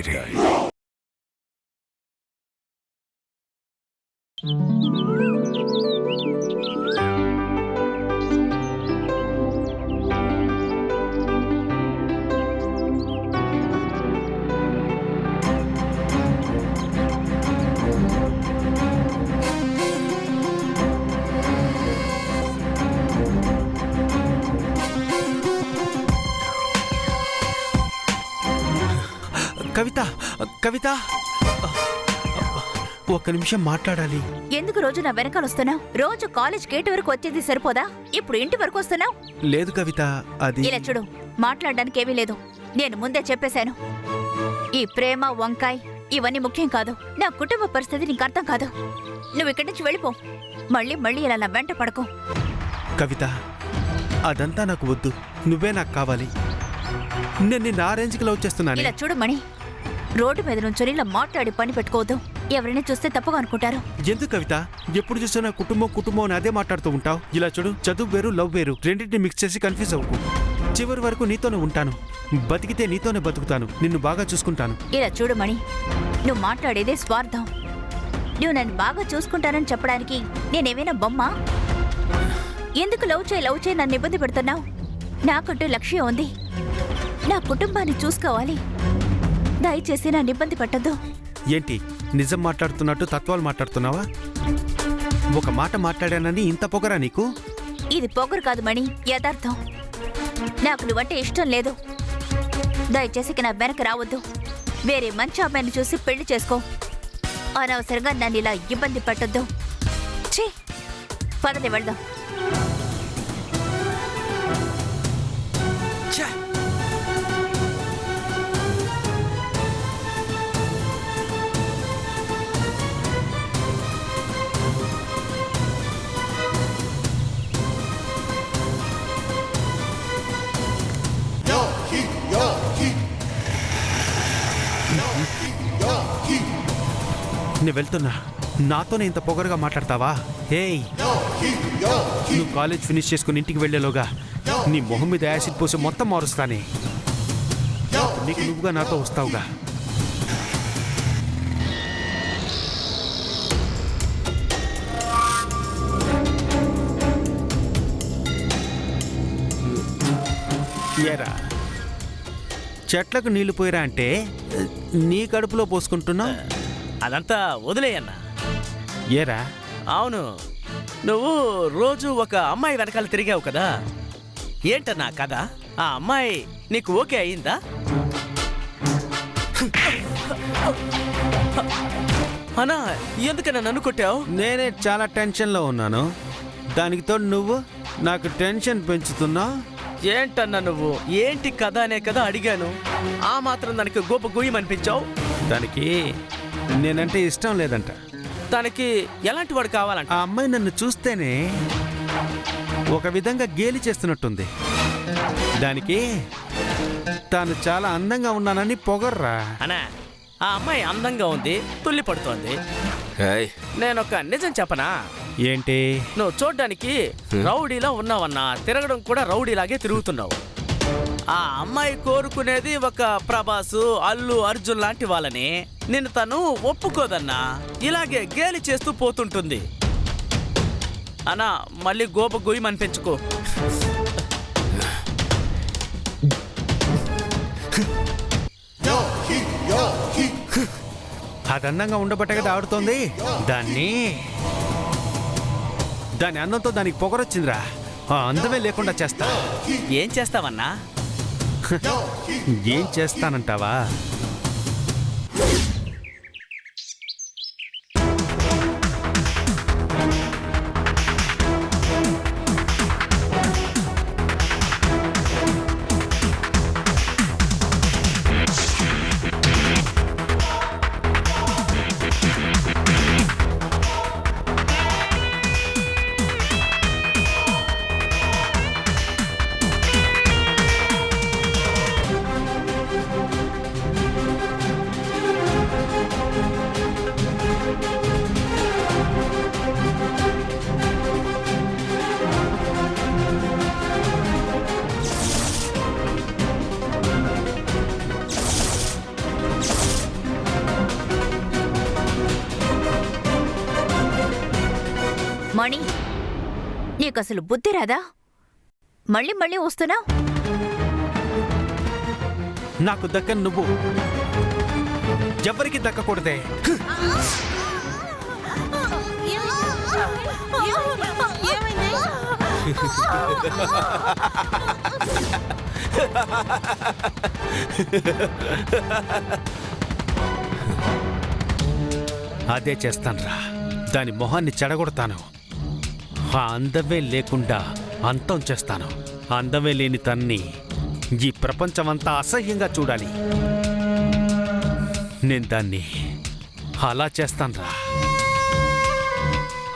Dairy. కవిత, కవిత, ఒక్క నిమిషం మాట్లాడాలి. ఎందుకు రోజు నా వెనకాల వస్తున్నావు? రోజు కాలేజ్ గేట్ వరకు వచ్చేది సరిపోదా? ఇప్పుడు ఇంటి వరకు వస్తున్నావు? లేదు కవిత, అది ఇలా చూడు, మాట్లాడడానికి ఏమీ లేదు. నేను ముందే చెప్పేశాను, ఈ ప్రేమ వంకాయ్ ఇవన్నీ ముఖ్యం కాదు. నా కుటుంబ పరిస్థితి నీకు అర్థం కాదు. నువ్వు ఇక్కడి నుంచి వెళ్ళిపో. మళ్ళీ మళ్ళీ ఇలా నా వెంట పడకు. కవిత, అదంతా నాకు వద్దు. నువ్వే నాకు కావాలి. నేను నిన్న ఆ రేంజ్కి లవ్ చేస్తున్నాను. ఇలా చూడు మణి, రోడ్డు మీద నుంచొని ఇలా మాట్లాడి పని పెట్టుకోవద్దు. ఎవరైనా చూస్తే తప్పుగా అనుకుంటారు. ఎందుకు కవిత ఎప్పుడు చూసినా కుటుంబం కుటుంబం అని అదే మాట్లాడుతూ ఉంటావు? ఇలా చూడు, చదువు వేరు, లవ్ వేరు, రెండింటిని మిక్స్ చేసి కన్ఫ్యూజ్ అవ్వకు. చివరి వరకు నీతోనే ఉంటాను. బతికితే నీతోనే బతుకుతాను. నిన్ను బాగా చూసుకుంటాను. ఇలా చూడు మణి, నువ్వు మాట్లాడేదే స్వార్థం. నువ్వు నన్ను బాగా చూసుకుంటానని చెప్పడానికి నేనేమైనా బొమ్మ? ఎందుకు లవ్ చేయి నన్ను ఇబ్బంది పెడుతున్నావు? నాకంటూ లక్ష్యం ఉంది. నా కుటుంబాన్ని చూసుకోవాలి. దయచేసి నన్ను ఇబ్బంది పెట్టద్దు. ఏంటి నిజం మాట్లాడుతున్నట్టు తత్వాలు మాట్లాడుతున్నావా? ఒక మాట మాట్లాడానని ఇంత పొగరా నీకు? ఇది పొగరు కాదు మణి, యథార్థం. నాకు నువ్వంటే ఇష్టం లేదు. దయచేసి నా వెనక రావద్దు. వేరే మంచి అమ్మాయిని చూసి పెళ్లి చేసుకో. అనవసరంగా నన్ను ఇలా ఇబ్బంది పెట్టద్దు. ఛీ, పదలే వెళ్దాం. నేను వెళ్తున్నా. నాతోనే ఇంత పొగరుగా మాట్లాడతావా? హేయ్, నువ్వు కాలేజ్ ఫినిష్ చేసుకుని ఇంటికి వెళ్లేలోగా నీ మొహం మీద యాసిడ్ పోసి మొత్తం మారుస్తానే. నీకు నువ్వుగా నాతో వస్తావుగా. ఏరా, చెట్లకు నీళ్లు పోయిరా అంటే నీ కడుపులో పోసుకుంటున్నా? అదంతా వదిలేయన్నా. ఏరా? అవును, నువ్వు రోజు ఒక అమ్మాయి వెనకాల తిరిగావు కదా. ఏంటన్నా కదా? ఆ అమ్మాయి నీకు ఓకే అయిందా? అన్నా, ఎందుకన్నా నన్ను కొట్టావు? నేనే చాలా టెన్షన్లో ఉన్నాను. దానికి తోడు నువ్వు నాకు టెన్షన్ పెంచుతున్నావు. ఏంటన్నా నువ్వు? ఏంటి కదా అనే కదా అడిగాను. ఆ మాత్రం దానికి గోప గుయ్యమనిపించావు. దానికి నేనంటే ఇష్టం లేదంట. దానికి ఎలాంటి వాడు కావాలంట? ఆ అమ్మాయి నన్ను చూస్తేనే ఒక విధంగా గేలి చేస్తున్నట్టుంది. దానికి తాను చాలా అందంగా ఉన్నానని పొగర్రా. అన్నా, ఆ అమ్మాయి అందంగా ఉంది, తుల్లి పడుతోంది. నేనొక నిజం చెప్పనా? ఏంటి? నువ్వు చూడ్డానికి రౌడీలా ఉన్నావన్నా. తిరగడం కూడా రౌడీలాగే తిరుగుతున్నావు. ఆ అమ్మాయి కోరుకునేది ఒక ప్రభాసు, అల్లు అర్జున్ లాంటి వాళ్ళని. నిన్ను తను ఒప్పుకోదన్నా. ఇలాగే గేలి చేస్తూ పోతుంటుంది. అన్నా, మళ్ళీ గోప గొయ్యమనిపించుకో. అది అందంగా ఉండబట్టే కదా ఆడుతోంది. దాని అందంతో దానికి పొగరొచ్చిందిరా. ఆ అందమే లేకుండా చేస్తా. ఏం చేస్తావన్నా? ఏం చేస్తానంటావా? మణి, నీకసలు బుద్ధి రాదా? మళ్ళీ మళ్ళీ వస్తున్నావు. నాకు దక్కని నువ్వు ఎవరికి దక్కకూడదే. అదే చేస్తానురా. దాని మొహాన్ని చెడగొడతాను. ఆ అందమే లేకుండా అంతం చేస్తాను. అందమే లేని తన్ని ఈ ప్రపంచమంతా అసహ్యంగా చూడాలి. నేను దాన్ని అలా చేస్తానురా.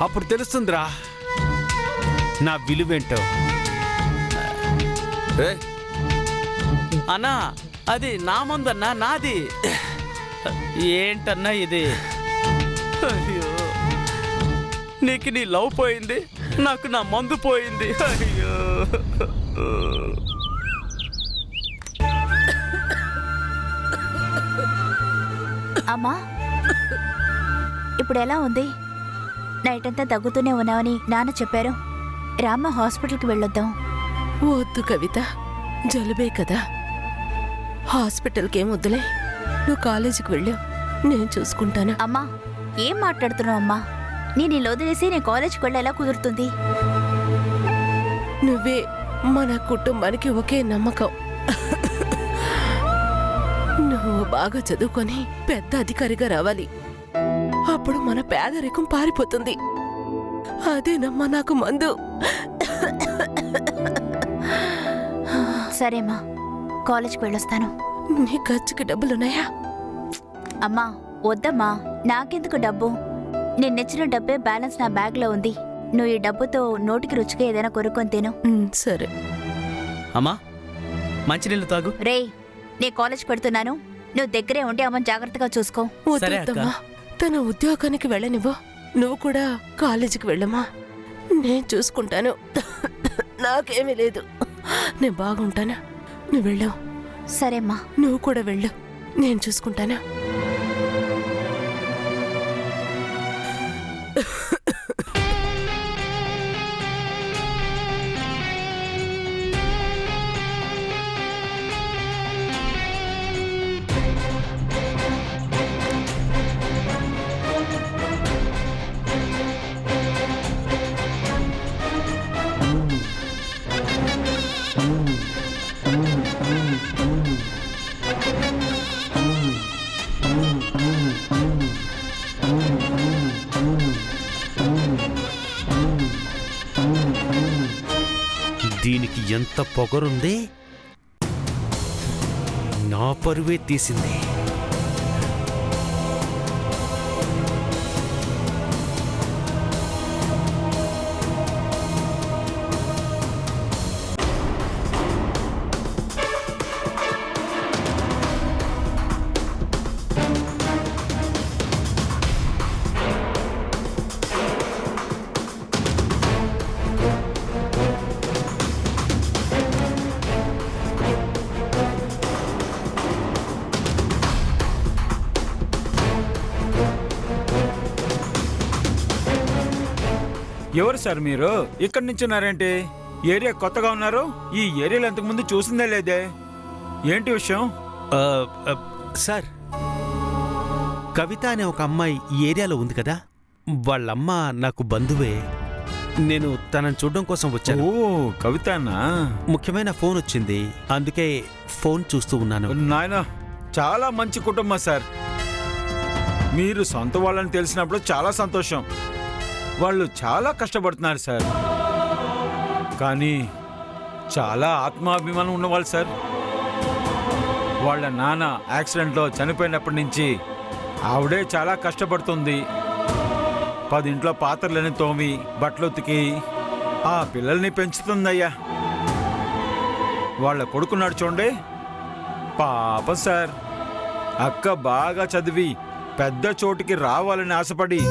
అప్పుడు తెలుస్తుందిరా నా విలువేంటో. అన్నా, అది నా మందన్నా, నాది. ఏంటన్నా ఇది? అయ్యో, నీకు నీ లవ్ పోయింది, నాకు నా మందు పోయింది. అయ్యో, అమ్మా, ఇప్పుడు ఎలా ఉంది? నైట్ అంతా తగ్గుతూనే ఉన్నావని నాన్న చెప్పారు. రామ్మ, హాస్పిటల్కి వెళ్ళొద్దాం. వద్దు కవిత, జలుబే కదా. హాస్పిటల్కి ఏం వద్దులే, నువ్వు కాలేజీకి వెళ్ళు, నేను చూసుకుంటాను. అమ్మా, ఏం మాట్లాడుతున్నావు అమ్మా? నేను ఇలా వదిలేసి నేను కాలేజీకి వెళ్ళి ఎలా కుదురుతుంది? నువ్వే మన కుటుంబానికి ఒకే నమ్మకం. నువ్వు బాగా చదువుకొని పెద్ద అధికారిగా రావాలి. అప్పుడు మన పేదరికం పారిపోతుంది. అదేనమ్మా నాకు మందు. సరేమ్మా, కాలేజ్కి వెళ్ళొస్తాను. నీ ఖర్చుకి డబ్బులున్నాయా? అమ్మా, వద్దమ్మా, నాకెందుకు డబ్బు? నిన్నిచ్చిన డబ్బే బ్యాలెన్స్ నా బ్యాగ్లో ఉంది. నువ్వు ఈ డబ్బుతో నోటికి రుచిగా ఏదైనా కొనుక్కొని తిను. సరే. అమ్మా, మంచినీళ్ళు తాగు. రేయ్, నీ కాలేజ్కి పెడుతున్నాను, నువ్వు దగ్గరే ఉండి అమ్మని జాగ్రత్తగా చూసుకో. సరే అక్క. వద్దమ్మా, తన ఉద్యోగానికి వెళ్ళనివ్వు. నువ్వు కూడా కాలేజీకి వెళ్ళమ్మా, నేను చూసుకుంటాను. నాకేమీ లేదు, నేను బాగుంటాను. నువ్వు వెళ్ళు. సరేమ్మా. నువ్వు కూడా వెళ్ళు, నేను చూసుకుంటాను. దీనికి ఎంత పొగరుంది! నా పరువే తీసింది. ఎవరు సార్ మీరు? ఇక్కడి నుంచి ఉన్నారేంటి? ఏరియా కొత్తగా ఉన్నారు? ఈ ఏరియాలో ఇంతకుముందు చూసిందే లేదే. ఏంటి విషయం? సార్, కవిత అనే ఒక అమ్మాయి ఈ ఏరియాలో ఉంది కదా, వాళ్ళమ్మ నాకు బంధువే. నేను తనని చూడడం కోసం వచ్చాను. ఓ, కవితనా? ముఖ్యమైన ఫోన్ వచ్చింది, అందుకే ఫోన్ చూస్తూ ఉన్నాను. నాయనా, చాలా మంచి కుటుంబం సార్. మీరు సొంత వాళ్ళని తెలిసినప్పుడు చాలా సంతోషం. వాళ్ళు చాలా కష్టపడుతున్నారు సార్, కానీ చాలా ఆత్మాభిమానం ఉన్నవాళ్ళు సార్. వాళ్ళ నాన్న యాక్సిడెంట్లో చనిపోయినప్పటి నుంచి ఆవిడే చాలా కష్టపడుతుంది. 10 ఇంట్లో పాత్రలని తోమి బట్టలు ఉతికి ఆ పిల్లల్ని పెంచుతుందయ్యా. వాళ్ళ కొడుకున్నాడు చూడండి, పాపం సార్. అక్క బాగా చదివి పెద్ద చోటుకి రావాలని ఆశపడి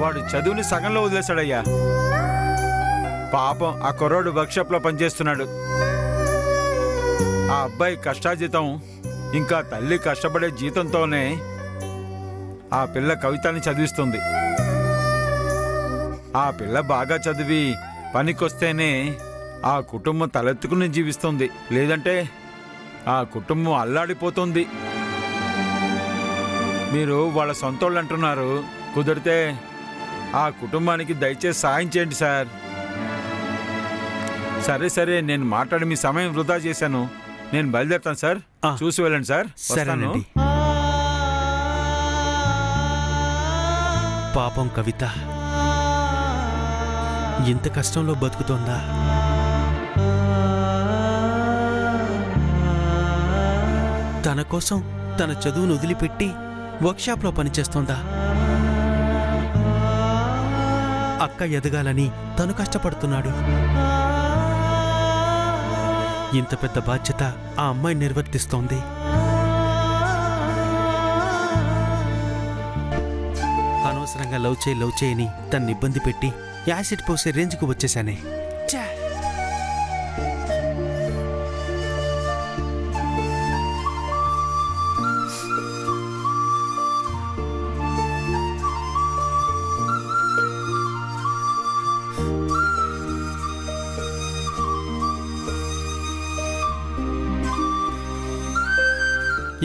వాడు చదువుని సగంలో వదిలేశాడయ్యా. పాపం ఆ కుర్రోడు వర్క్షాప్లో పనిచేస్తున్నాడు. ఆ అబ్బాయి కష్టాజీతం ఇంకా తల్లి కష్టపడే జీతంతోనే ఆ పిల్ల కవితని చదివిస్తుంది. ఆ పిల్ల బాగా చదివి పనికొస్తేనే ఆ కుటుంబం తలెత్తుకుని జీవిస్తుంది, లేదంటే ఆ కుటుంబం అల్లాడిపోతుంది. మీరు వాళ్ళ సొంతోళ్ళు అంటున్నారు, కుదిరితే ఆ కుటుంబానికి దయచేసి సాయం చేయండి సార్. సరే సరే, నేను మాట్లాడి మీ సమయం వృధా చేశాను. నేను బయలుదేరుతాను సార్. చూసి వెళ్ళండి సార్. వస్తాను. సరేనండి. పాపం కవిత ఇంత కష్టంలో బతుకుతోందా? తన కోసం తన చదువును వదిలిపెట్టి వర్క్షాప్లో పనిచేస్తోందా? అక్క ఎదగాలని తను కష్టపడుతున్నాడు. ఇంత పెద్ద బాధ్యత ఆ అమ్మాయి నిర్వర్తిస్తోంది. అనవసరంగా లవ్ చేయని తన్ని ఇబ్బంది పెట్టి యాసిడ్ పోసే రేంజ్కు వచ్చేశానే. ఛా!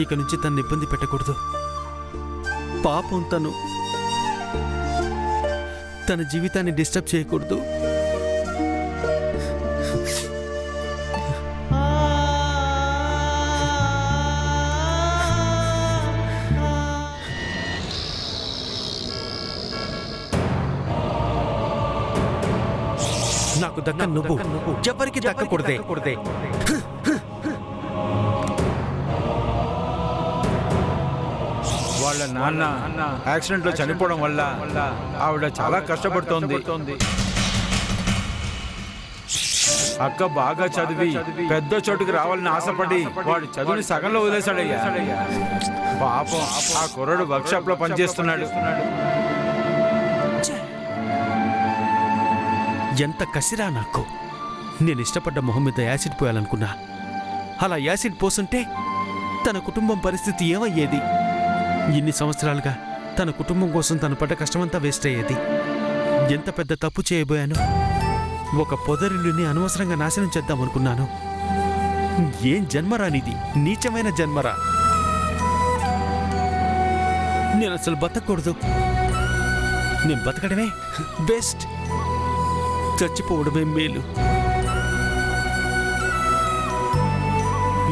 ఇక నుంచి తన్ని ఇబ్బంది పెట్టకూడదు. పాపం తన జీవితాన్ని డిస్టర్బ్ చేయకూడదు. నాకు దక్క నువ్వు ఎవరికి దక్కకూడదే. వాళ్ళ నాన్న యాక్సిడెంట్ లో చనిపోవడం వల్ల ఆవిడ చాలా కష్టపడుతోంది. అక్క బాగా చదివి పెద్ద చోటుకి రావాలని ఆశపడి వాడు చదువుని సగంలో వదిలేశాడయ్యా. పాపం ఆ కుర్రాడు వర్క్షాప్ లో పనిచేస్తున్నాడు. ఎంత కసిరా నాకు. నేను ఇష్టపడ్డ మొహం మీద యాసిడ్ పోయాలనుకున్నా. అలా యాసిడ్ పోసుంటే తన కుటుంబం పరిస్థితి ఏమయ్యేది? ఇన్ని సంవత్సరాలుగా తన కుటుంబం కోసం తను పడ్డ కష్టమంతా వేస్ట్ అయ్యేది. ఎంత పెద్ద తప్పు చేయబోయాను. ఒక పొదరిల్లుని అనవసరంగా నాశనం చేద్దామనుకున్నాను. ఏం జన్మరానిది, నీచమైన జన్మరా. నేను అసలు బతకూడదు. నేను బతకడమే బెస్ట్. చచ్చిపోవడమే మేలు.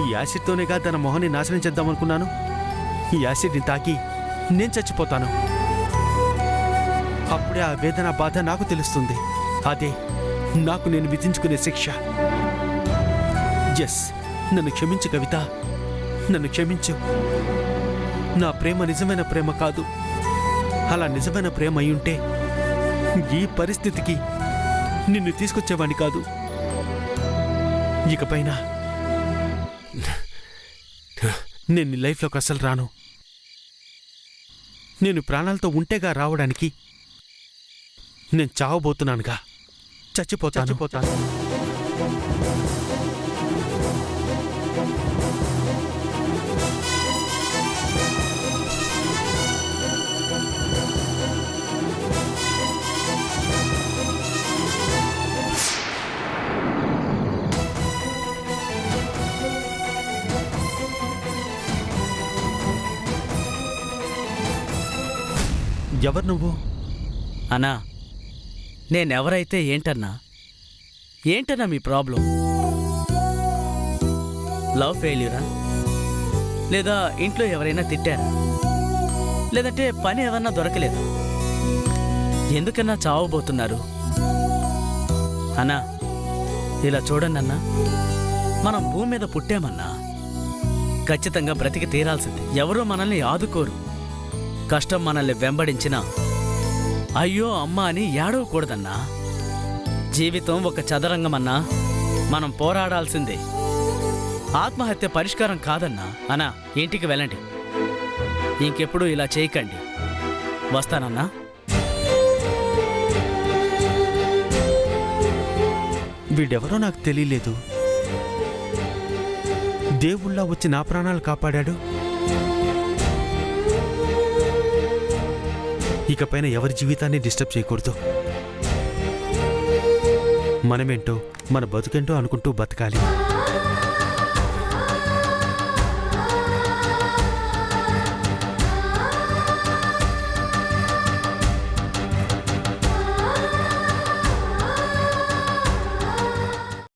ఈ యాసిడ్తోనేగా తన మొహాన్ని నాశనం చేద్దామనుకున్నాను. ఈ యాసిడ్ని తాకి నేను చచ్చిపోతాను. అప్పుడే ఆ వేదన బాధ నాకు తెలుస్తుంది. అదే నాకు నేను విధించుకునే శిక్ష. ఎస్, నన్ను క్షమించు కవిత, నన్ను క్షమించు. నా ప్రేమ నిజమైన ప్రేమ కాదు. అలా నిజమైన ప్రేమ అయ్యుంటే ఈ పరిస్థితికి నిన్ను తీసుకొచ్చేవాణ్ణి కాదు. ఇకపైన నేను నీ లైఫ్లోకి అసలు రాను. నేను ప్రాణాలతో ఉంటేగా రావడానికి. నేను చావబోతున్నానుగా. చచ్చిపోతాను. ఎవరు నువ్వు? అన్నా, నేనెవరైతే ఏంటన్నా మీ ప్రాబ్లం? లవ్ ఫెయిల్యూరా? లేదా ఇంట్లో ఎవరైనా తిట్టారా? లేదంటే పని ఏమన్నా దొరకలేదా? ఎందుకన్నా చావబోతున్నారు? అన్నా, ఇలా చూడండి అన్నా, మనం భూమి మీద పుట్టామన్నా ఖచ్చితంగా బ్రతికి తీరాల్సింది. ఎవరూ మనల్ని ఆదుకోరు. కష్టం మనల్ని వెంబడించినా అయ్యో అమ్మ అని ఏడవకూడదన్నా. జీవితం ఒక చదరంగమన్నా, మనం పోరాడాల్సిందే. ఆత్మహత్య పరిష్కారం కాదన్నా. అన్నా, ఇంటికి వెళ్ళండి. ఇంకెప్పుడు ఇలా చేయకండి. వస్తానన్నా. వీడెవరో నాకు తెలియలేదు. దేవుళ్ళ వచ్చి నా ప్రాణాలు కాపాడాడు. ఇకపైన ఎవరి జీవితాన్ని డిస్టర్బ్ చేయకూడదు. మనమేంటో మన బతుకేంటో అనుకుంటూ బతకాలి.